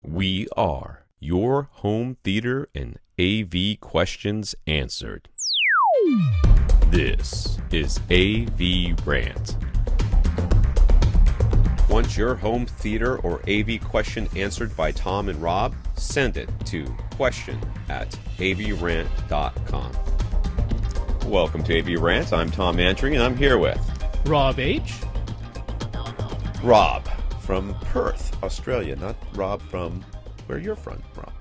We are your home theater and AV questions answered. This is AVRant. Want your home theater or AV question answered by Tom and Rob? Send it to question@avrant.com. Welcome to AVRant. I'm Tom Andry, and I'm here with Rob H. Rob from Perth, Australia. Not Rob from where you're from, Rob.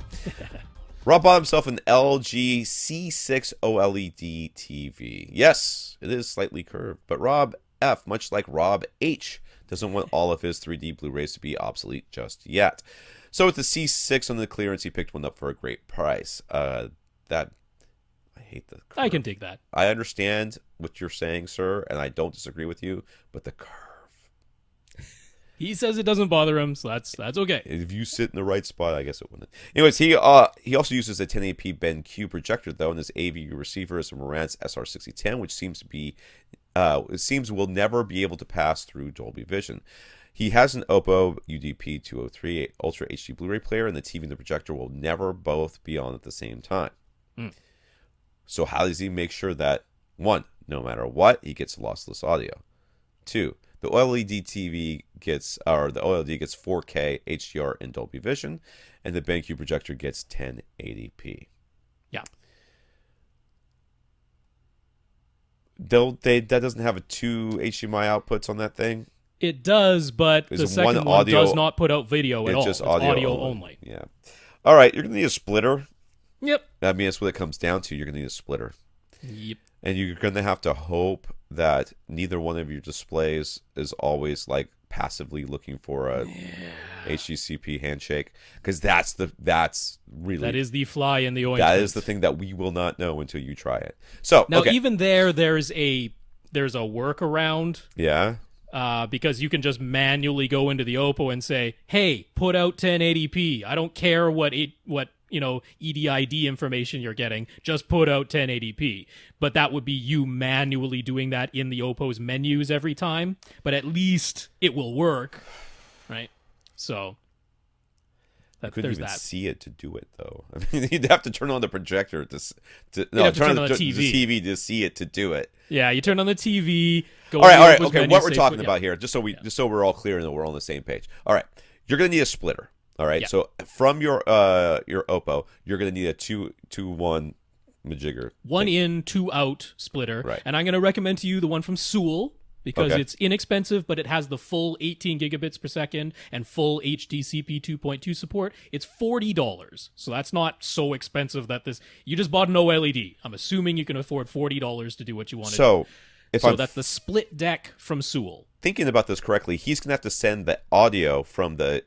Rob bought himself an LG C6 OLED TV. Yes, it is slightly curved, but Rob F, much like Rob H, doesn't want all of his 3D Blu-rays to be obsolete just yet. So with the C6 on the clearance, he picked one up for a great price. I hate the curve. I can dig that. I understand what you're saying, sir, and I don't disagree with you, but the curve. He says it doesn't bother him, so that's okay. If you sit in the right spot, I guess it wouldn't. Anyways, he also uses a 1080p BenQ projector, though, and his AV receiver is a Marantz SR6010, which seems to be, will never be able to pass through Dolby Vision. He has an Oppo UDP-203 Ultra HD Blu-ray player, and the TV and the projector will never both be on at the same time. So how does he make sure that, one, no matter what, he gets lossless audio? Two, the OLED gets 4K HDR and Dolby Vision, and the BenQ projector gets 1080p. Yeah. That doesn't have a 2 HDMI outputs on that thing? It does, but the second one does not put out video at all. Just it's audio only. Yeah. All right, you're going to need a splitter. Yep. I mean, that's what it comes down to. You're going to need a splitter. Yep. And you're going to have to hope that neither one of your displays is always like passively looking for a HDCP handshake, because that is the fly in the ointment. That is the thing that we will not know until you try it. So now, even there's a workaround. Yeah. Because you can just manually go into the Oppo and say, "Hey, put out 1080p. I don't care what EDID information you're getting. Just put out 1080p." But that would be you manually doing that in the Oppo's menus every time. But at least it will work, right? So you couldn't even see it to do it, though. I mean, you'd have to turn on the projector turn on the TV to see it to do it. Yeah, you turn on the TV. All right. Okay, what we're talking about here, just so we're all clear and we're all on the same page. All right, you're going to need a splitter. All right, so from your Oppo, you're going to need a 2-1 majigger. 1 in, 2 out splitter. Right. And I'm going to recommend to you the one from Sewell, because it's inexpensive, but it has the full 18 gigabits per second and full HDCP 2.2 support. It's $40. So that's not so expensive that you just bought an OLED. I'm assuming you can afford $40 to do what you want to do. So that's the SplitDeck from Sewell. Thinking about this correctly, he's going to have to send the audio from the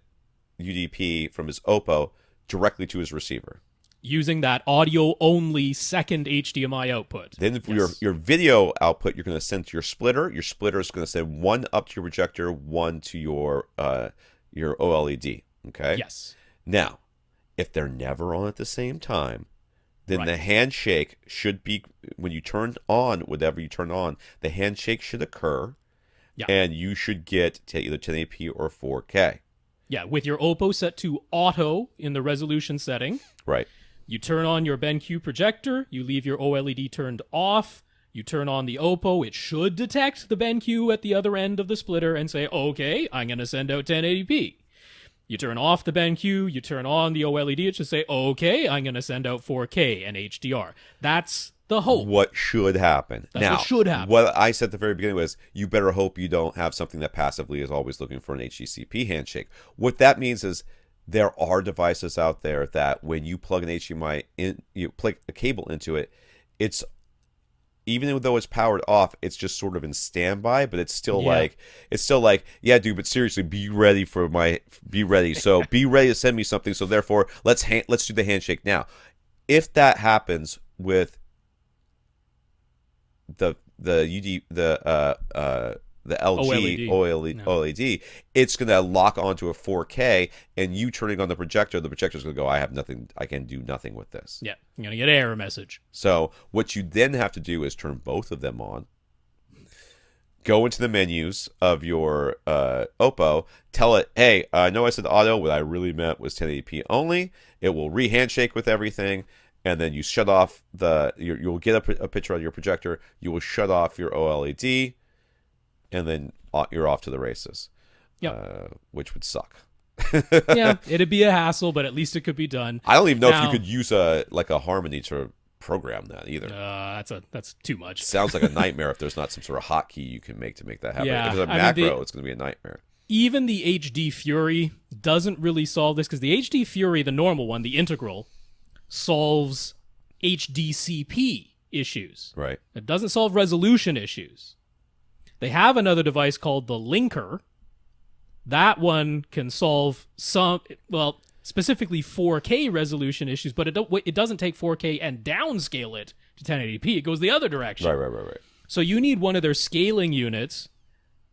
UDP from his Oppo directly to his receiver, using that audio-only second HDMI output. Then your video output, you're going to send to your splitter. Your splitter is going to send one up to your projector, one to your OLED. Okay? Yes. Now, if they're never on at the same time, then the handshake should be, when you turn on whatever you turn on, the handshake should occur, and you should get either 1080p or 4K. Yeah, with your Oppo set to auto in the resolution setting. Right. You turn on your BenQ projector, you leave your OLED turned off, you turn on the Oppo, it should detect the BenQ at the other end of the splitter and say, okay, I'm going to send out 1080p. You turn off the BenQ, you turn on the OLED, it should say, okay, I'm going to send out 4K and HDR. That's the hope. What should happen. What should happen. What I said at the very beginning was, you better hope you don't have something that passively is always looking for an HDCP handshake. What that means is, there are devices out there that when you plug an HDMI in, you plug a cable into it, it's, even though it's powered off, it's just sort of in standby, but it's still like, yeah, dude, but seriously, be ready. So be ready to send me something. So therefore, let's do the handshake now. If that happens with the LG OLED, it's going to lock onto a 4K, and you turning on the projector's going to go, I can do nothing with this. Yeah, you're going to get an error message. So what you then have to do is turn both of them on, go into the menus of your Oppo, tell it, hey, I know I said auto, what I really meant was 1080p only. It will re-handshake with everything, and then you shut off you'll get a picture on your projector, you will shut off your OLED, and then you're off to the races. Which would suck. Yeah, it'd be a hassle, but at least it could be done. I don't even know if you could use a Harmony to program that either. That's too much. Sounds like a nightmare if there's not some sort of hotkey you can make to make that happen. Yeah, if it's a macro, it's going to be a nightmare. Even the HD Fury doesn't really solve this, because the HD Fury, the normal one, the integral, solves HDCP issues. Right. It doesn't solve resolution issues. They have another device called the linker. That one can solve specifically 4K resolution issues, but it doesn't take 4K and downscale it to 1080p. It goes the other direction. Right. So you need one of their scaling units.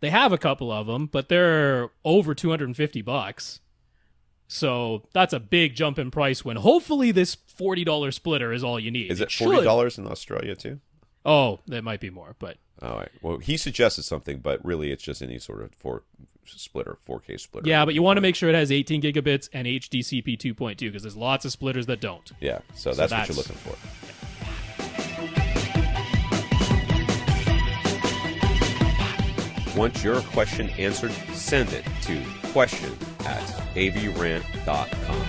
They have a couple of them, but they're over $250. So that's a big jump in price when hopefully this $40 splitter is all you need. Is it $40 in Australia too? Oh, that might be more, but... All right. Well, he suggested something, but really it's just any sort of 4K splitter. Yeah, but you want to make sure it has 18 gigabits and HDCP 2.2, because there's lots of splitters that don't. Yeah, so that's what you're looking for. Want your question answered? Send it to question@avrant.com.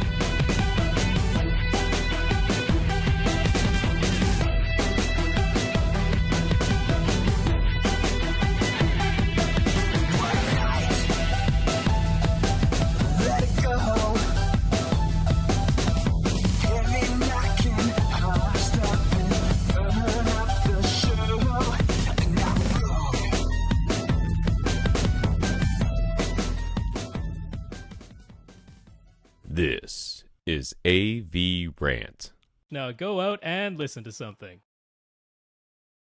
This is AVRant. Now go out and listen to something.